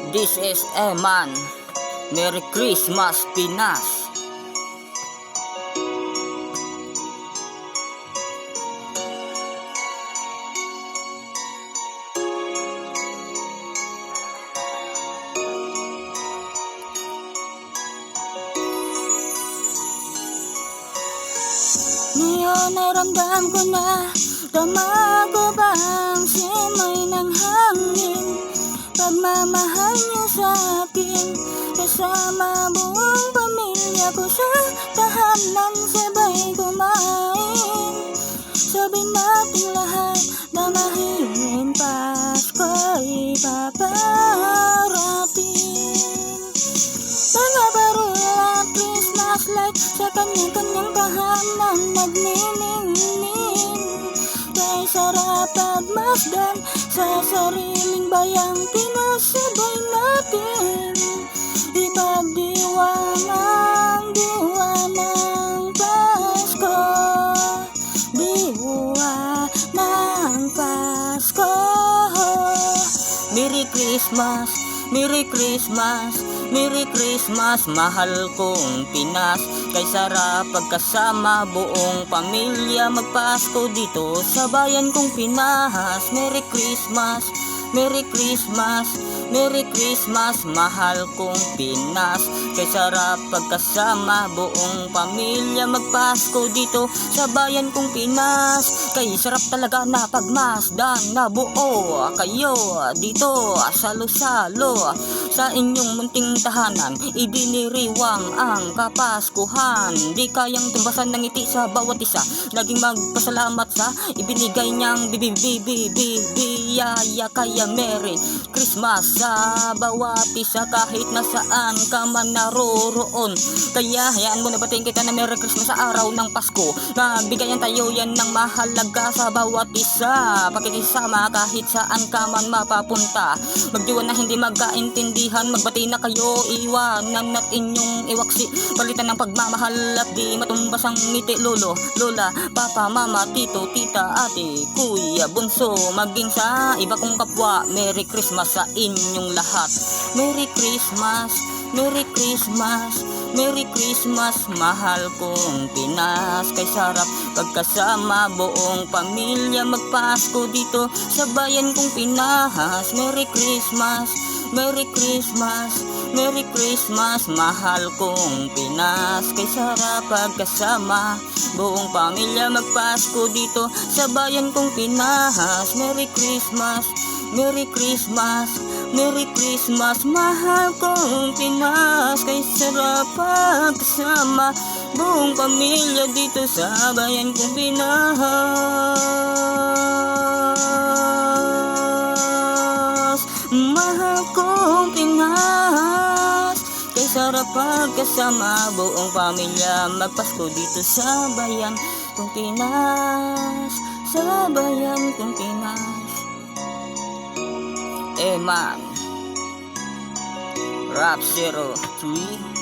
This is Eman. Merry Christmas, Pinas. Ngayon ay ramdam ko na, tama ko ba ang simoy ng hangin? Pagmamahal niyo sa akin, kasama buong pamilya ko sa tahanan, sabay kumain. Sabihin natin lahat na mahihin, Pasko'y paparating. Mga baril at Christmas light sa kanya-kanyang tahanan nagniningning. Kay sarap pagmasdan sa sariling bayang pinasabay natin. Ipagdiwang ang diwa ng Pasko, diwa ng Pasko. Merry Christmas, Merry Christmas, Merry Christmas, mahal kong Pinas. Kay sarap pagkasama buong pamilya magpasko dito sa bayan kong Pinas. Merry Christmas, Merry Christmas, Merry Christmas, mahal kong Pinas. Kay sarap pagkasama buong pamilya magpasko dito sa bayan kong Pinas. Kay sarap talaga na pagmasdan na buo kayo dito salo-salo sa inyong munting tahanan. Idiniriwang ang kapaskuhan, di kayang tumbasan ng ngiti sa bawat isa. Laging magpasalamat sa ibinigay niyang biyaya. Kaya Merry Christmas sa bawat isa kahit nasaan ka man naroroon. Kaya hayaan mo na batiin kita na Merry Christmas sa araw ng Pasko. Nagbigayan tayo yan ng mahalaga sa bawat isa, pakikisama kahit saan ka man mapapunta. Magdiwan na hindi magkaintindihan, magbati na kayo, iwanan at inyong iwaksi. Palitan ng pagmamahal at di matumbas ang ngiti. Lolo, lola, papa, mama, tito, tita, ate, kuya, bunso, maging sa iba kong kapwa. Merry Christmas sa inyong lahat. Merry Christmas, Merry Christmas, Merry Christmas, mahal kong Pinas. Kay sarap pagkasama buong pamilya magpasko dito sa bayan kong Pinas. Merry Christmas, Merry Christmas, Merry Christmas, mahal kong Pinas. Kay sarap pagkasama buong pamilya magpasko dito sa bayan kong Pinas. Merry Christmas, Merry Christmas, Merry Christmas, mahal kong Pinas. Kay sarap pagkasama buong pamilya dito sa bayan kong Pinas. Mahal kong Pinas. Kay sarap pagkasama buong pamilya magpasko dito sa bayan kong Pinas. Sa bayan kong Pinas. Eman Rap 03